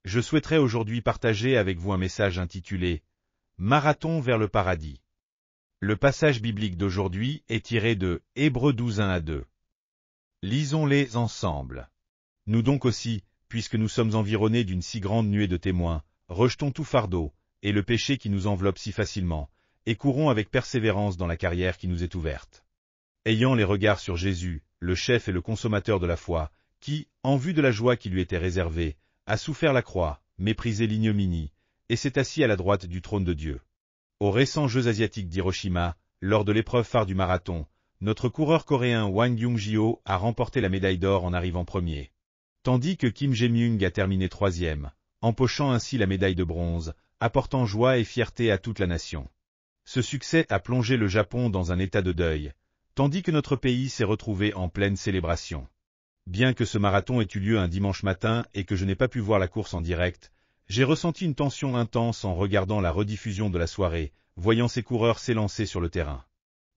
Je souhaiterais aujourd'hui partager avec vous un message intitulé « Marathon vers le paradis ». Le passage biblique d'aujourd'hui est tiré de Hébreux 12, 1-2. Lisons-les ensemble. Nous donc aussi, puisque nous sommes environnés d'une si grande nuée de témoins, rejetons tout fardeau, et le péché qui nous enveloppe si facilement, et courons avec persévérance dans la carrière qui nous est ouverte. Ayant les regards sur Jésus, le chef et le consommateur de la foi, qui, en vue de la joie qui lui était réservée, a souffert la croix, méprisé l'ignominie, et s'est assis à la droite du trône de Dieu. Aux récents Jeux asiatiques d'Hiroshima, lors de l'épreuve phare du marathon, notre coureur coréen Hwang Young-jio a remporté la médaille d'or en arrivant premier. Tandis que Kim Jae-myung a terminé troisième, empochant ainsi la médaille de bronze, apportant joie et fierté à toute la nation. Ce succès a plongé le Japon dans un état de deuil, tandis que notre pays s'est retrouvé en pleine célébration. Bien que ce marathon ait eu lieu un dimanche matin et que je n'ai pas pu voir la course en direct, j'ai ressenti une tension intense en regardant la rediffusion de la soirée, voyant ces coureurs s'élancer sur le terrain.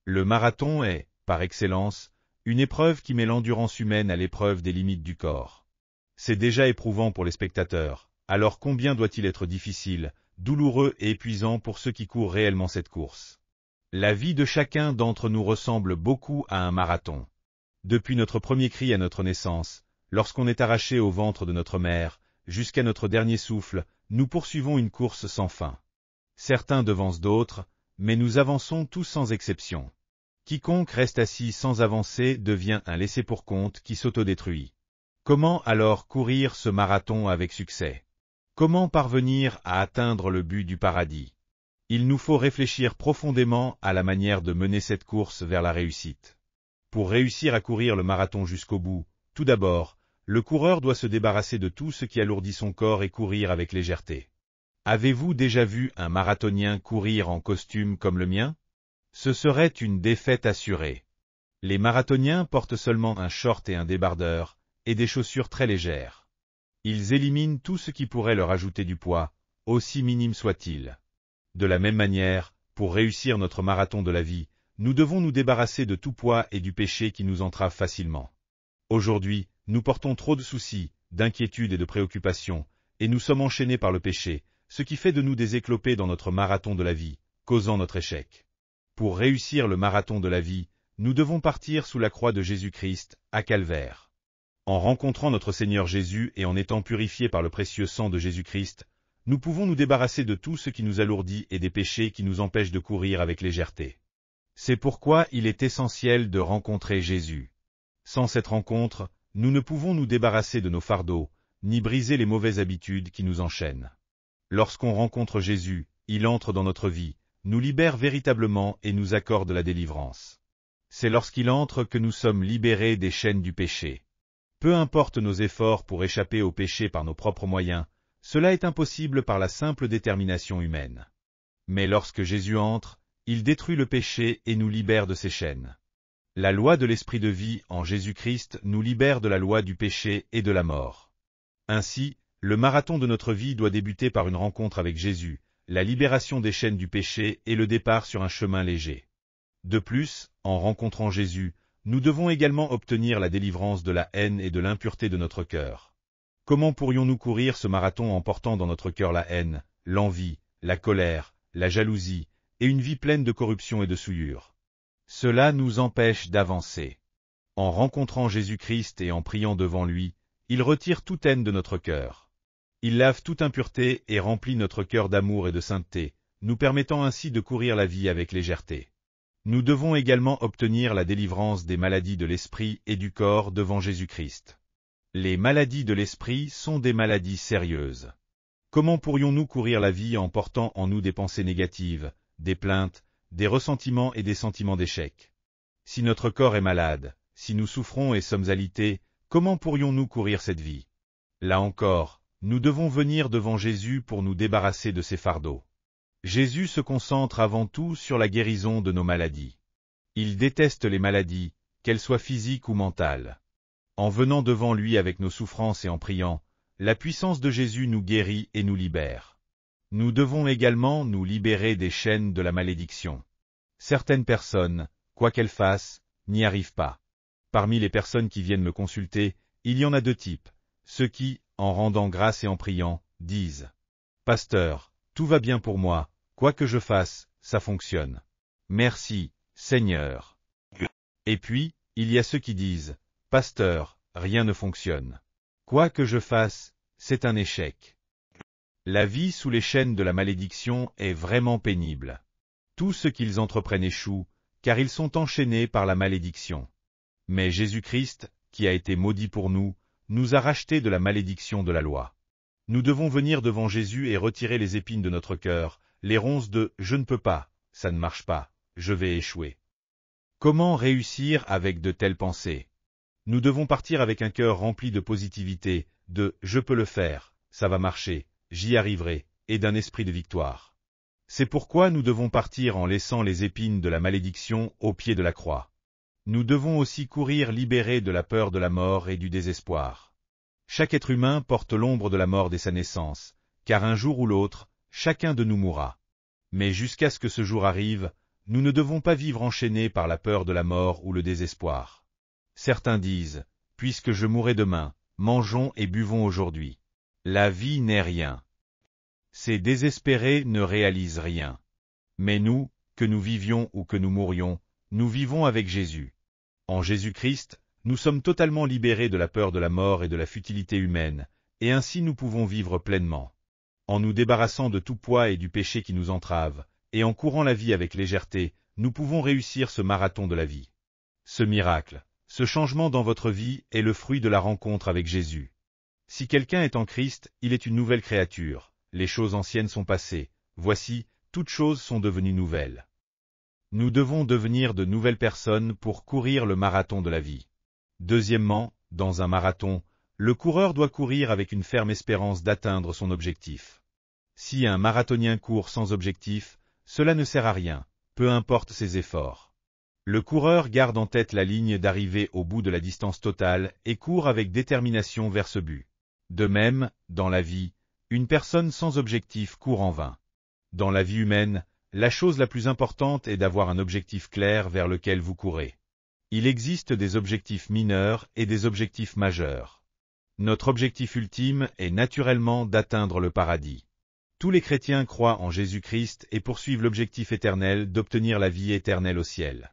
Le marathon est, par excellence, une épreuve qui met l'endurance humaine à l'épreuve des limites du corps. C'est déjà éprouvant pour les spectateurs, alors combien doit-il être difficile, douloureux et épuisant pour ceux qui courent réellement cette course. La vie de chacun d'entre nous ressemble beaucoup à un marathon. Depuis notre premier cri à notre naissance, lorsqu'on est arraché au ventre de notre mère, jusqu'à notre dernier souffle, nous poursuivons une course sans fin. Certains devancent d'autres, mais nous avançons tous sans exception. Quiconque reste assis sans avancer devient un laissé-pour-compte qui s'autodétruit. Comment alors courir ce marathon avec succès? Comment parvenir à atteindre le but du paradis? Il nous faut réfléchir profondément à la manière de mener cette course vers la réussite. Pour réussir à courir le marathon jusqu'au bout, tout d'abord, le coureur doit se débarrasser de tout ce qui alourdit son corps et courir avec légèreté. Avez-vous déjà vu un marathonien courir en costume comme le mien? Ce serait une défaite assurée. Les marathoniens portent seulement un short et un débardeur, et des chaussures très légères. Ils éliminent tout ce qui pourrait leur ajouter du poids, aussi minime soit-il. De la même manière, pour réussir notre marathon de la vie, nous devons nous débarrasser de tout poids et du péché qui nous entrave facilement. Aujourd'hui, nous portons trop de soucis, d'inquiétudes et de préoccupations, et nous sommes enchaînés par le péché, ce qui fait de nous des éclopés dans notre marathon de la vie, causant notre échec. Pour réussir le marathon de la vie, nous devons partir sous la croix de Jésus-Christ, à Calvaire. En rencontrant notre Seigneur Jésus et en étant purifiés par le précieux sang de Jésus-Christ, nous pouvons nous débarrasser de tout ce qui nous alourdit et des péchés qui nous empêchent de courir avec légèreté. C'est pourquoi il est essentiel de rencontrer Jésus. Sans cette rencontre, nous ne pouvons nous débarrasser de nos fardeaux, ni briser les mauvaises habitudes qui nous enchaînent. Lorsqu'on rencontre Jésus, il entre dans notre vie, nous libère véritablement et nous accorde la délivrance. C'est lorsqu'il entre que nous sommes libérés des chaînes du péché. Peu importe nos efforts pour échapper au péché par nos propres moyens, cela est impossible par la simple détermination humaine. Mais lorsque Jésus entre, il détruit le péché et nous libère de ses chaînes. La loi de l'esprit de vie en Jésus-Christ nous libère de la loi du péché et de la mort. Ainsi, le marathon de notre vie doit débuter par une rencontre avec Jésus, la libération des chaînes du péché et le départ sur un chemin léger. De plus, en rencontrant Jésus, nous devons également obtenir la délivrance de la haine et de l'impureté de notre cœur. Comment pourrions-nous courir ce marathon en portant dans notre cœur la haine, l'envie, la colère, la jalousie, et une vie pleine de corruption et de souillure? Cela nous empêche d'avancer. En rencontrant Jésus-Christ et en priant devant lui, il retire toute haine de notre cœur. Il lave toute impureté et remplit notre cœur d'amour et de sainteté, nous permettant ainsi de courir la vie avec légèreté. Nous devons également obtenir la délivrance des maladies de l'esprit et du corps devant Jésus-Christ. Les maladies de l'esprit sont des maladies sérieuses. Comment pourrions-nous courir la vie en portant en nous des pensées négatives, des plaintes, des ressentiments et des sentiments d'échec? Si notre corps est malade, si nous souffrons et sommes alités, comment pourrions-nous courir cette vie? Là encore, nous devons venir devant Jésus pour nous débarrasser de ces fardeaux. Jésus se concentre avant tout sur la guérison de nos maladies. Il déteste les maladies, qu'elles soient physiques ou mentales. En venant devant lui avec nos souffrances et en priant, la puissance de Jésus nous guérit et nous libère. Nous devons également nous libérer des chaînes de la malédiction. Certaines personnes, quoi qu'elles fassent, n'y arrivent pas. Parmi les personnes qui viennent me consulter, il y en a deux types. Ceux qui, en rendant grâce et en priant, disent « Pasteur, tout va bien pour moi, quoi que je fasse, ça fonctionne. Merci, Seigneur. » Et puis, il y a ceux qui disent « Pasteur, rien ne fonctionne. Quoi que je fasse, c'est un échec. » La vie sous les chaînes de la malédiction est vraiment pénible. Tout ce qu'ils entreprennent échoue, car ils sont enchaînés par la malédiction. Mais Jésus-Christ, qui a été maudit pour nous, nous a rachetés de la malédiction de la loi. Nous devons venir devant Jésus et retirer les épines de notre cœur, les ronces de « je ne peux pas, ça ne marche pas, je vais échouer ». Comment réussir avec de telles pensées? Nous devons partir avec un cœur rempli de positivité, de « je peux le faire, ça va marcher, j'y arriverai », et d'un esprit de victoire. C'est pourquoi nous devons partir en laissant les épines de la malédiction au pied de la croix. Nous devons aussi courir libérés de la peur de la mort et du désespoir. Chaque être humain porte l'ombre de la mort dès sa naissance, car un jour ou l'autre, chacun de nous mourra. Mais jusqu'à ce que ce jour arrive, nous ne devons pas vivre enchaînés par la peur de la mort ou le désespoir. Certains disent, « Puisque je mourrai demain, mangeons et buvons aujourd'hui. » La vie n'est rien. Ces désespérés ne réalisent rien. Mais nous, que nous vivions ou que nous mourions, nous vivons avec Jésus. En Jésus-Christ, nous sommes totalement libérés de la peur de la mort et de la futilité humaine, et ainsi nous pouvons vivre pleinement. En nous débarrassant de tout poids et du péché qui nous entrave, et en courant la vie avec légèreté, nous pouvons réussir ce marathon de la vie. Ce miracle, ce changement dans votre vie est le fruit de la rencontre avec Jésus. Si quelqu'un est en Christ, il est une nouvelle créature. Les choses anciennes sont passées, voici, toutes choses sont devenues nouvelles. Nous devons devenir de nouvelles personnes pour courir le marathon de la vie. Deuxièmement, dans un marathon, le coureur doit courir avec une ferme espérance d'atteindre son objectif. Si un marathonien court sans objectif, cela ne sert à rien, peu importe ses efforts. Le coureur garde en tête la ligne d'arrivée au bout de la distance totale et court avec détermination vers ce but. De même, dans la vie, une personne sans objectif court en vain. Dans la vie humaine, la chose la plus importante est d'avoir un objectif clair vers lequel vous courez. Il existe des objectifs mineurs et des objectifs majeurs. Notre objectif ultime est naturellement d'atteindre le paradis. Tous les chrétiens croient en Jésus-Christ et poursuivent l'objectif éternel d'obtenir la vie éternelle au ciel.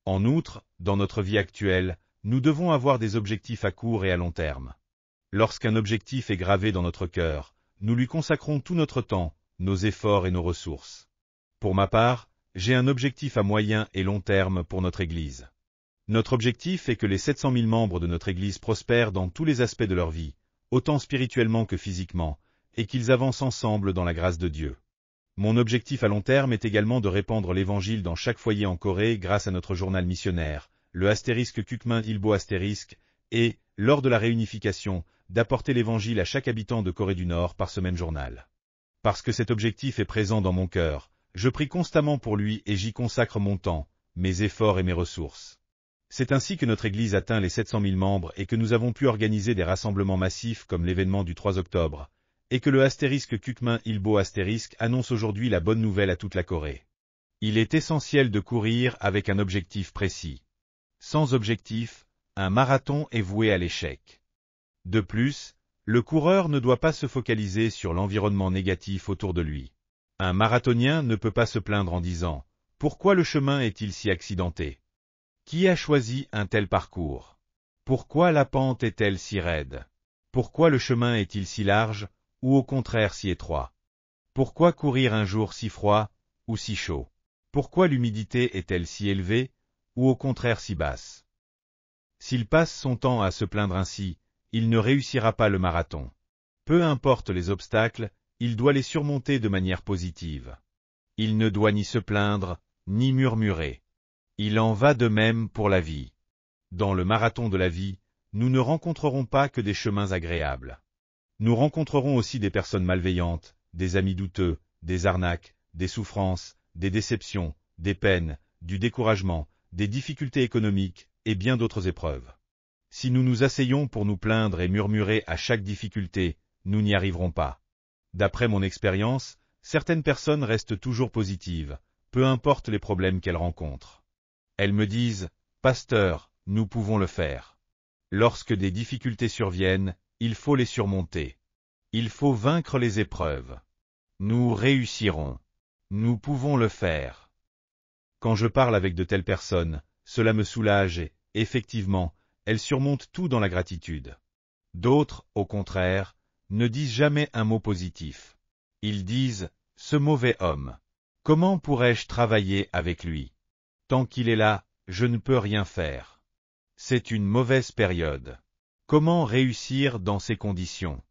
En outre, dans notre vie actuelle, nous devons avoir des objectifs à court et à long terme. Lorsqu'un objectif est gravé dans notre cœur, nous lui consacrons tout notre temps, nos efforts et nos ressources. Pour ma part, j'ai un objectif à moyen et long terme pour notre Église. Notre objectif est que les 700 000 membres de notre Église prospèrent dans tous les aspects de leur vie, autant spirituellement que physiquement, et qu'ils avancent ensemble dans la grâce de Dieu. Mon objectif à long terme est également de répandre l'Évangile dans chaque foyer en Corée grâce à notre journal missionnaire, le *Kukmin Ilbo*, et, lors de la réunification, d'apporter l'Évangile à chaque habitant de Corée du Nord par ce même journal. Parce que cet objectif est présent dans mon cœur, je prie constamment pour lui et j'y consacre mon temps, mes efforts et mes ressources. C'est ainsi que notre Église atteint les 700 000 membres et que nous avons pu organiser des rassemblements massifs comme l'événement du 3 octobre, et que le *Kukmin Ilbo* annonce aujourd'hui la bonne nouvelle à toute la Corée. Il est essentiel de courir avec un objectif précis. Sans objectif, un marathon est voué à l'échec. De plus, le coureur ne doit pas se focaliser sur l'environnement négatif autour de lui. Un marathonien ne peut pas se plaindre en disant « Pourquoi le chemin est-il si accidenté ? Qui a choisi un tel parcours ? Pourquoi la pente est-elle si raide ? Pourquoi le chemin est-il si large ou au contraire si étroit ? Pourquoi courir un jour si froid ou si chaud ? Pourquoi l'humidité est-elle si élevée ou au contraire si basse ? S'il passe son temps à se plaindre ainsi, il ne réussira pas le marathon. Peu importe les obstacles, il doit les surmonter de manière positive. Il ne doit ni se plaindre, ni murmurer. Il en va de même pour la vie. Dans le marathon de la vie, nous ne rencontrerons pas que des chemins agréables. Nous rencontrerons aussi des personnes malveillantes, des amis douteux, des arnaques, des souffrances, des déceptions, des peines, du découragement, des difficultés économiques, et bien d'autres épreuves. Si nous nous asseyons pour nous plaindre et murmurer à chaque difficulté, nous n'y arriverons pas. D'après mon expérience, certaines personnes restent toujours positives, peu importe les problèmes qu'elles rencontrent. Elles me disent « Pasteur, nous pouvons le faire. Lorsque des difficultés surviennent, il faut les surmonter. Il faut vaincre les épreuves. Nous réussirons. Nous pouvons le faire. Quand je parle avec de telles personnes, cela me soulage et, effectivement, elles surmontent tout dans la gratitude. D'autres, au contraire, ne disent jamais un mot positif. Ils disent « ce mauvais homme. Comment pourrais-je travailler avec lui? Tant qu'il est là, je ne peux rien faire. C'est une mauvaise période. Comment réussir dans ces conditions?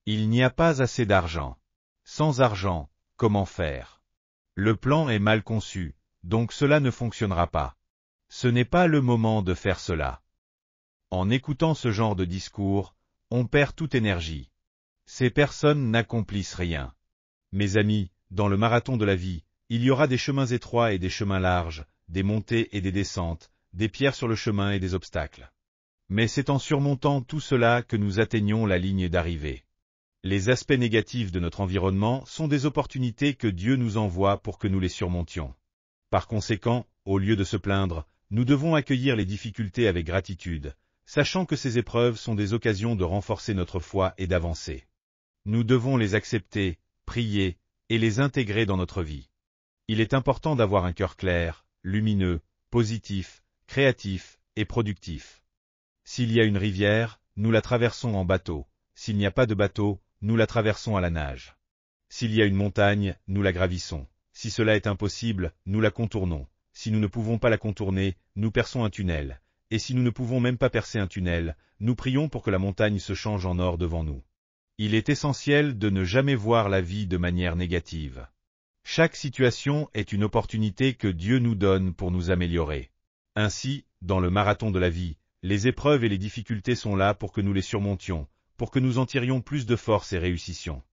Il n'y a pas assez d'argent. Sans argent, comment faire? Le plan est mal conçu, donc cela ne fonctionnera pas. Ce n'est pas le moment de faire cela. » En écoutant ce genre de discours, on perd toute énergie. Ces personnes n'accomplissent rien. Mes amis, dans le marathon de la vie, il y aura des chemins étroits et des chemins larges, des montées et des descentes, des pierres sur le chemin et des obstacles. Mais c'est en surmontant tout cela que nous atteignons la ligne d'arrivée. Les aspects négatifs de notre environnement sont des opportunités que Dieu nous envoie pour que nous les surmontions. Par conséquent, au lieu de se plaindre, nous devons accueillir les difficultés avec gratitude, sachant que ces épreuves sont des occasions de renforcer notre foi et d'avancer. Nous devons les accepter, prier, et les intégrer dans notre vie. Il est important d'avoir un cœur clair, lumineux, positif, créatif et productif. S'il y a une rivière, nous la traversons en bateau. S'il n'y a pas de bateau, nous la traversons à la nage. S'il y a une montagne, nous la gravissons. Si cela est impossible, nous la contournons. Si nous ne pouvons pas la contourner, nous perçons un tunnel. Et si nous ne pouvons même pas percer un tunnel, nous prions pour que la montagne se change en or devant nous. Il est essentiel de ne jamais voir la vie de manière négative. Chaque situation est une opportunité que Dieu nous donne pour nous améliorer. Ainsi, dans le marathon de la vie, les épreuves et les difficultés sont là pour que nous les surmontions, pour que nous en tirions plus de force et réussissions.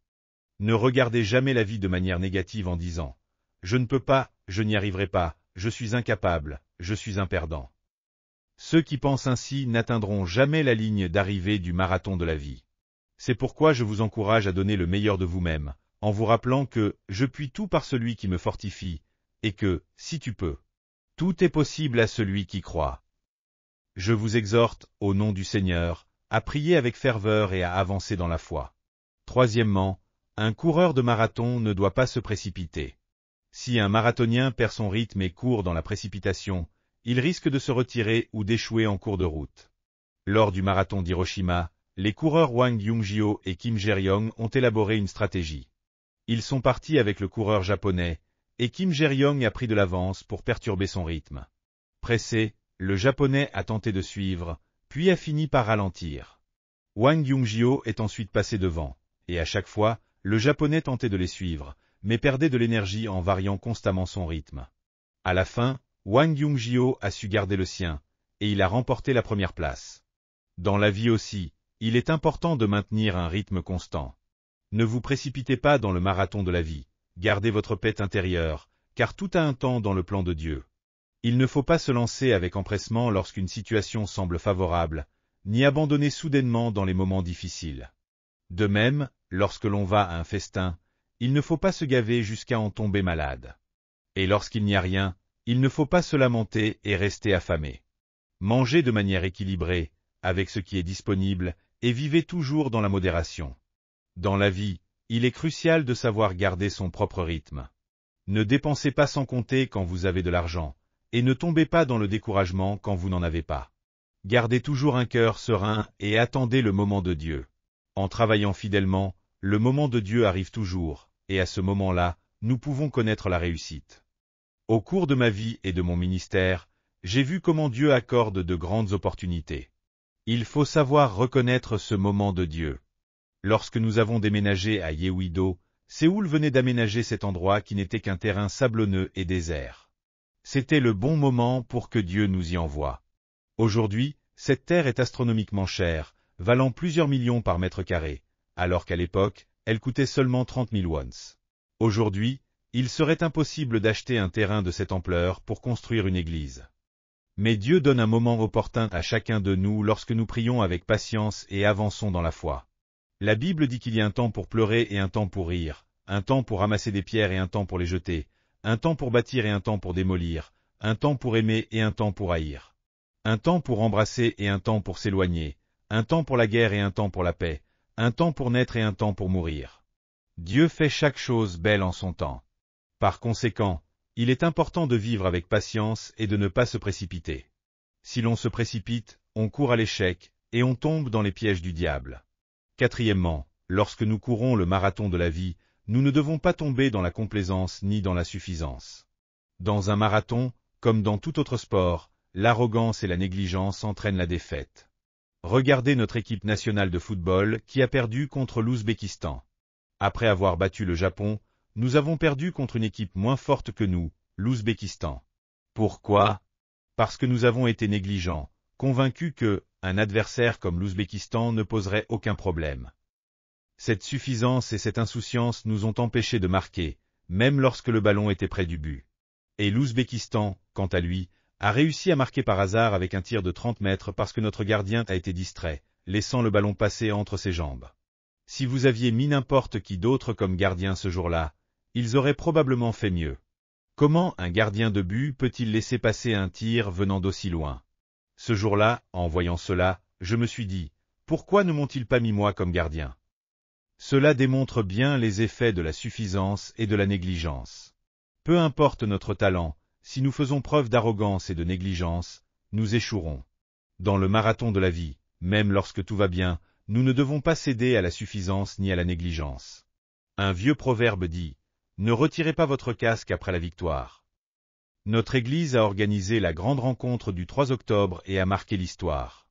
Ne regardez jamais la vie de manière négative en disant « Je ne peux pas, je n'y arriverai pas, je suis incapable, je suis un perdant ». Ceux qui pensent ainsi n'atteindront jamais la ligne d'arrivée du marathon de la vie. C'est pourquoi je vous encourage à donner le meilleur de vous-même, en vous rappelant que « je puis tout par celui qui me fortifie » et que, si tu peux, tout est possible à celui qui croit. Je vous exhorte, au nom du Seigneur, à prier avec ferveur et à avancer dans la foi. Troisièmement, un coureur de marathon ne doit pas se précipiter. Si un marathonien perd son rythme et court dans la précipitation, il risque de se retirer ou d'échouer en cours de route. Lors du marathon d'Hiroshima, les coureurs Wang Yungjio et Kim Jae-yong ont élaboré une stratégie. Ils sont partis avec le coureur japonais, et Kim Jae-yong a pris de l'avance pour perturber son rythme. Pressé, le japonais a tenté de suivre, puis a fini par ralentir. Wang Yungjio est ensuite passé devant, et à chaque fois, le japonais tentait de les suivre, mais perdait de l'énergie en variant constamment son rythme. À la fin, Wang Yungjio a su garder le sien, et il a remporté la première place. Dans la vie aussi, il est important de maintenir un rythme constant. Ne vous précipitez pas dans le marathon de la vie, gardez votre paix intérieure, car tout a un temps dans le plan de Dieu. Il ne faut pas se lancer avec empressement lorsqu'une situation semble favorable, ni abandonner soudainement dans les moments difficiles. De même, lorsque l'on va à un festin, il ne faut pas se gaver jusqu'à en tomber malade. Et lorsqu'il n'y a rien, il ne faut pas se lamenter et rester affamé. Mangez de manière équilibrée, avec ce qui est disponible, et vivez toujours dans la modération. Dans la vie, il est crucial de savoir garder son propre rythme. Ne dépensez pas sans compter quand vous avez de l'argent, et ne tombez pas dans le découragement quand vous n'en avez pas. Gardez toujours un cœur serein et attendez le moment de Dieu. En travaillant fidèlement, le moment de Dieu arrive toujours, et à ce moment-là, nous pouvons connaître la réussite. Au cours de ma vie et de mon ministère, j'ai vu comment Dieu accorde de grandes opportunités. Il faut savoir reconnaître ce moment de Dieu. Lorsque nous avons déménagé à Yeouido, Séoul venait d'aménager cet endroit qui n'était qu'un terrain sablonneux et désert. C'était le bon moment pour que Dieu nous y envoie. Aujourd'hui, cette terre est astronomiquement chère, valant plusieurs millions par mètre carré, alors qu'à l'époque, elle coûtait seulement 30 000 wons. Aujourd'hui, il serait impossible d'acheter un terrain de cette ampleur pour construire une église. Mais Dieu donne un moment opportun à chacun de nous lorsque nous prions avec patience et avançons dans la foi. La Bible dit qu'il y a un temps pour pleurer et un temps pour rire, un temps pour ramasser des pierres et un temps pour les jeter, un temps pour bâtir et un temps pour démolir, un temps pour aimer et un temps pour haïr, un temps pour embrasser et un temps pour s'éloigner, un temps pour la guerre et un temps pour la paix, un temps pour naître et un temps pour mourir. Dieu fait chaque chose belle en son temps. Par conséquent, il est important de vivre avec patience et de ne pas se précipiter. Si l'on se précipite, on court à l'échec, et on tombe dans les pièges du diable. Quatrièmement, lorsque nous courons le marathon de la vie, nous ne devons pas tomber dans la complaisance ni dans la suffisance. Dans un marathon, comme dans tout autre sport, l'arrogance et la négligence entraînent la défaite. Regardez notre équipe nationale de football qui a perdu contre l'Ouzbékistan. Après avoir battu le Japon, nous avons perdu contre une équipe moins forte que nous, l'Ouzbékistan. Pourquoi? Parce que nous avons été négligents, convaincus que, un adversaire comme l'Ouzbékistan ne poserait aucun problème. Cette suffisance et cette insouciance nous ont empêchés de marquer, même lorsque le ballon était près du but. Et l'Ouzbékistan, quant à lui, a réussi à marquer par hasard avec un tir de 30 mètres parce que notre gardien a été distrait, laissant le ballon passer entre ses jambes. Si vous aviez mis n'importe qui d'autre comme gardien ce jour-là, ils auraient probablement fait mieux. Comment un gardien de but peut-il laisser passer un tir venant d'aussi loin? Ce jour-là, en voyant cela, je me suis dit, pourquoi ne m'ont-ils pas mis moi comme gardien? Cela démontre bien les effets de la suffisance et de la négligence. Peu importe notre talent, si nous faisons preuve d'arrogance et de négligence, nous échouerons. Dans le marathon de la vie, même lorsque tout va bien, nous ne devons pas céder à la suffisance ni à la négligence. Un vieux proverbe dit, « Ne retirez pas votre casque après la victoire ». Notre Église a organisé la grande rencontre du 3 octobre et a marqué l'histoire.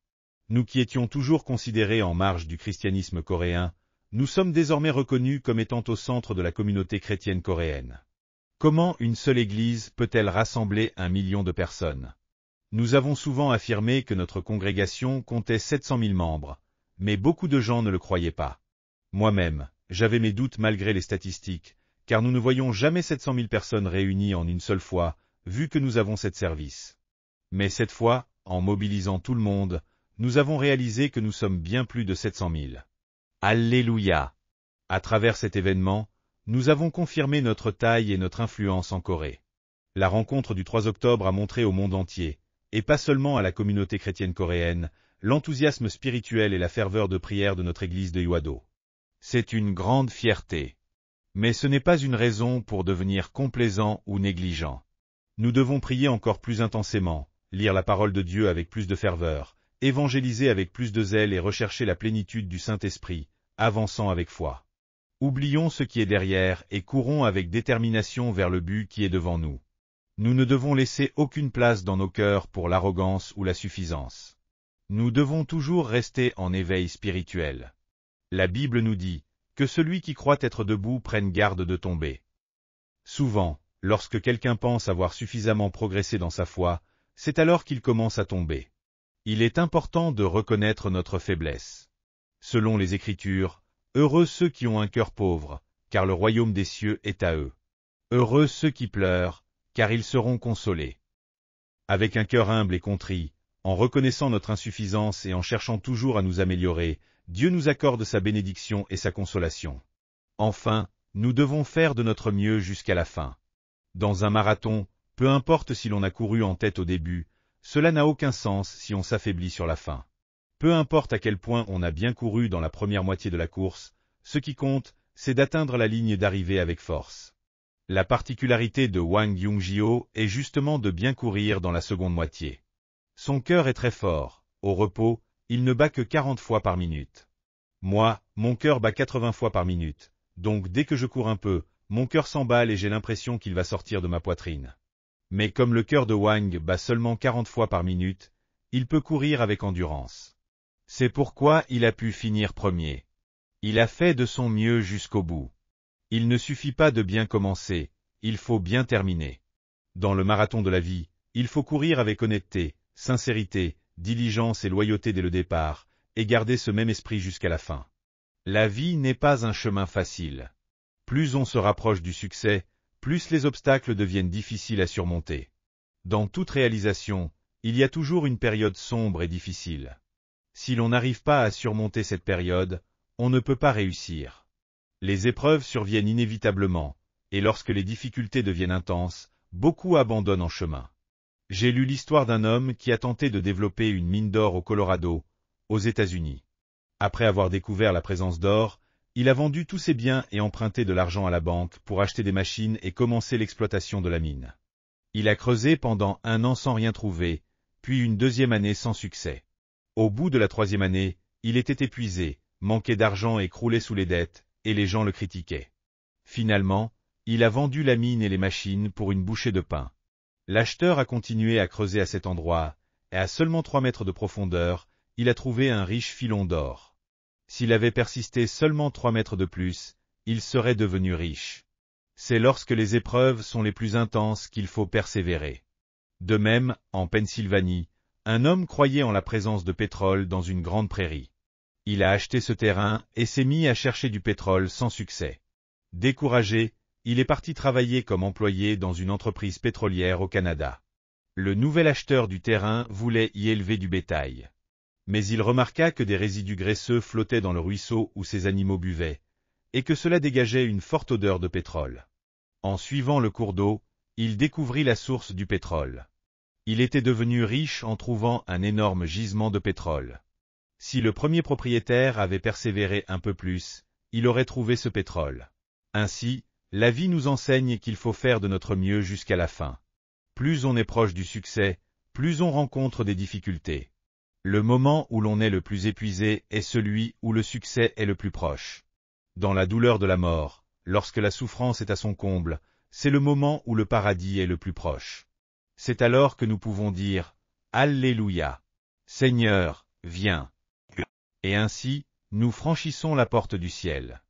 Nous qui étions toujours considérés en marge du christianisme coréen, nous sommes désormais reconnus comme étant au centre de la communauté chrétienne coréenne. Comment une seule Église peut-elle rassembler 1 million de personnes? Nous avons souvent affirmé que notre congrégation comptait 700 000 membres, mais beaucoup de gens ne le croyaient pas. Moi-même, j'avais mes doutes malgré les statistiques, car nous ne voyons jamais 700 000 personnes réunies en une seule fois, vu que nous avons cette service. Mais cette fois, en mobilisant tout le monde, nous avons réalisé que nous sommes bien plus de 700 000. Alléluia! À travers cet événement, nous avons confirmé notre taille et notre influence en Corée. La rencontre du 3 octobre a montré au monde entier, et pas seulement à la communauté chrétienne coréenne, l'enthousiasme spirituel et la ferveur de prière de notre église de Hwado. C'est une grande fierté. Mais ce n'est pas une raison pour devenir complaisant ou négligent. Nous devons prier encore plus intensément, lire la parole de Dieu avec plus de ferveur, évangéliser avec plus de zèle et rechercher la plénitude du Saint-Esprit, avançant avec foi. Oublions ce qui est derrière et courons avec détermination vers le but qui est devant nous. Nous ne devons laisser aucune place dans nos cœurs pour l'arrogance ou la suffisance. Nous devons toujours rester en éveil spirituel. La Bible nous dit que celui qui croit être debout prenne garde de tomber. Souvent, lorsque quelqu'un pense avoir suffisamment progressé dans sa foi, c'est alors qu'il commence à tomber. Il est important de reconnaître notre faiblesse. Selon les Écritures, heureux ceux qui ont un cœur pauvre, car le royaume des cieux est à eux. Heureux ceux qui pleurent, car ils seront consolés. Avec un cœur humble et contrit, en reconnaissant notre insuffisance et en cherchant toujours à nous améliorer, Dieu nous accorde sa bénédiction et sa consolation. Enfin, nous devons faire de notre mieux jusqu'à la fin. Dans un marathon, peu importe si l'on a couru en tête au début, cela n'a aucun sens si on s'affaiblit sur la fin. Peu importe à quel point on a bien couru dans la première moitié de la course, ce qui compte, c'est d'atteindre la ligne d'arrivée avec force. La particularité de Hwang Young-jio est justement de bien courir dans la seconde moitié. Son cœur est très fort, au repos, il ne bat que 40 fois par minute. Moi, mon cœur bat 80 fois par minute, donc dès que je cours un peu, mon cœur s'emballe et j'ai l'impression qu'il va sortir de ma poitrine. Mais comme le cœur de Hwang bat seulement 40 fois par minute, il peut courir avec endurance. C'est pourquoi il a pu finir premier. Il a fait de son mieux jusqu'au bout. Il ne suffit pas de bien commencer, il faut bien terminer. Dans le marathon de la vie, il faut courir avec honnêteté, sincérité, diligence et loyauté dès le départ, et garder ce même esprit jusqu'à la fin. La vie n'est pas un chemin facile. Plus on se rapproche du succès, plus les obstacles deviennent difficiles à surmonter. Dans toute réalisation, il y a toujours une période sombre et difficile. Si l'on n'arrive pas à surmonter cette période, on ne peut pas réussir. Les épreuves surviennent inévitablement, et lorsque les difficultés deviennent intenses, beaucoup abandonnent en chemin. J'ai lu l'histoire d'un homme qui a tenté de développer une mine d'or au Colorado, aux États-Unis. Après avoir découvert la présence d'or, il a vendu tous ses biens et emprunté de l'argent à la banque pour acheter des machines et commencer l'exploitation de la mine. Il a creusé pendant 1 an sans rien trouver, puis une 2e année sans succès. Au bout de la 3e année, il était épuisé, manquait d'argent et croulait sous les dettes, et les gens le critiquaient. Finalement, il a vendu la mine et les machines pour une bouchée de pain. L'acheteur a continué à creuser à cet endroit, et à seulement 3 mètres de profondeur, il a trouvé un riche filon d'or. S'il avait persisté seulement 3 mètres de plus, il serait devenu riche. C'est lorsque les épreuves sont les plus intenses qu'il faut persévérer. De même, en Pennsylvanie, un homme croyait en la présence de pétrole dans une grande prairie. Il a acheté ce terrain et s'est mis à chercher du pétrole sans succès. Découragé, il est parti travailler comme employé dans une entreprise pétrolière au Canada. Le nouvel acheteur du terrain voulait y élever du bétail. Mais il remarqua que des résidus graisseux flottaient dans le ruisseau où ses animaux buvaient, et que cela dégageait une forte odeur de pétrole. En suivant le cours d'eau, il découvrit la source du pétrole. Il était devenu riche en trouvant un énorme gisement de pétrole. Si le premier propriétaire avait persévéré un peu plus, il aurait trouvé ce pétrole. Ainsi, la vie nous enseigne qu'il faut faire de notre mieux jusqu'à la fin. Plus on est proche du succès, plus on rencontre des difficultés. Le moment où l'on est le plus épuisé est celui où le succès est le plus proche. Dans la douleur de la mort, lorsque la souffrance est à son comble, c'est le moment où le paradis est le plus proche. C'est alors que nous pouvons dire « Alléluia ! Seigneur, viens !» Et ainsi, nous franchissons la porte du ciel.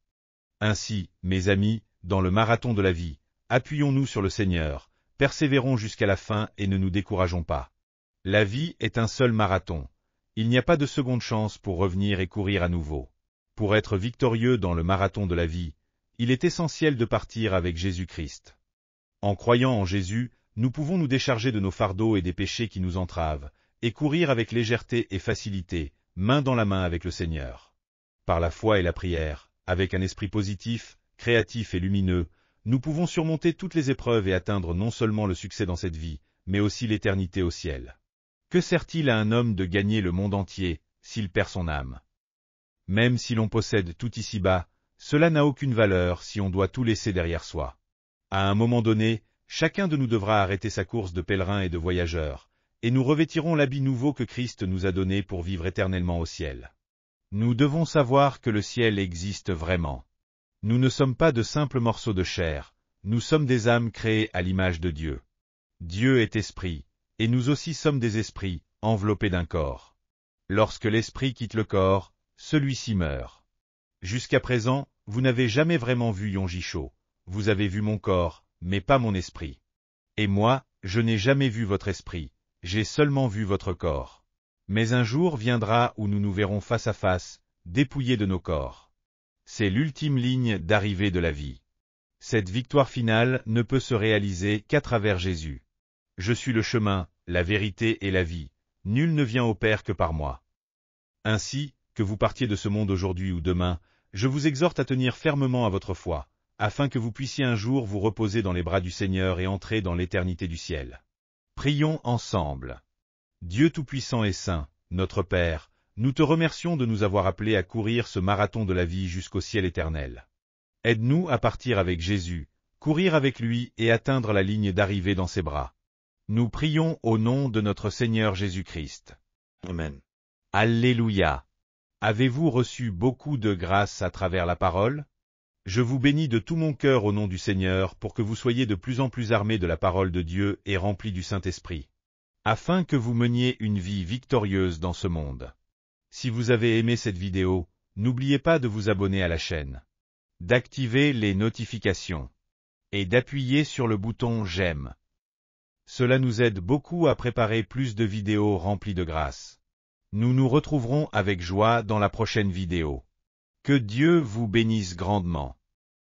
Ainsi, mes amis, dans le marathon de la vie, appuyons-nous sur le Seigneur, persévérons jusqu'à la fin et ne nous décourageons pas. La vie est un seul marathon. Il n'y a pas de seconde chance pour revenir et courir à nouveau. Pour être victorieux dans le marathon de la vie, il est essentiel de partir avec Jésus-Christ. En croyant en Jésus, nous pouvons nous décharger de nos fardeaux et des péchés qui nous entravent, et courir avec légèreté et facilité, main dans la main avec le Seigneur. Par la foi et la prière, avec un esprit positif, créatif et lumineux, nous pouvons surmonter toutes les épreuves et atteindre non seulement le succès dans cette vie, mais aussi l'éternité au ciel. Que sert-il à un homme de gagner le monde entier, s'il perd son âme? Même si l'on possède tout ici-bas, cela n'a aucune valeur si on doit tout laisser derrière soi. À un moment donné, chacun de nous devra arrêter sa course de pèlerin et de voyageur, et nous revêtirons l'habit nouveau que Christ nous a donné pour vivre éternellement au ciel. Nous devons savoir que le ciel existe vraiment. Nous ne sommes pas de simples morceaux de chair, nous sommes des âmes créées à l'image de Dieu. Dieu est esprit, et nous aussi sommes des esprits, enveloppés d'un corps. Lorsque l'esprit quitte le corps, celui-ci meurt. Jusqu'à présent, vous n'avez jamais vraiment vu Yongisho. Vous avez vu mon corps, mais pas mon esprit. Et moi, je n'ai jamais vu votre esprit, j'ai seulement vu votre corps. Mais un jour viendra où nous nous verrons face à face, dépouillés de nos corps. C'est l'ultime ligne d'arrivée de la vie. Cette victoire finale ne peut se réaliser qu'à travers Jésus. Je suis le chemin, la vérité et la vie. Nul ne vient au Père que par moi. Ainsi, que vous partiez de ce monde aujourd'hui ou demain, je vous exhorte à tenir fermement à votre foi, afin que vous puissiez un jour vous reposer dans les bras du Seigneur et entrer dans l'éternité du ciel. Prions ensemble. Dieu Tout-Puissant et Saint, notre Père, nous te remercions de nous avoir appelés à courir ce marathon de la vie jusqu'au ciel éternel. Aide-nous à partir avec Jésus, courir avec lui et atteindre la ligne d'arrivée dans ses bras. Nous prions au nom de notre Seigneur Jésus-Christ. Amen. Alléluia. Avez-vous reçu beaucoup de grâce à travers la parole? Je vous bénis de tout mon cœur au nom du Seigneur pour que vous soyez de plus en plus armés de la parole de Dieu et remplis du Saint-Esprit, afin que vous meniez une vie victorieuse dans ce monde. Si vous avez aimé cette vidéo, n'oubliez pas de vous abonner à la chaîne, d'activer les notifications et d'appuyer sur le bouton « J'aime ». Cela nous aide beaucoup à préparer plus de vidéos remplies de grâce. Nous nous retrouverons avec joie dans la prochaine vidéo. Que Dieu vous bénisse grandement.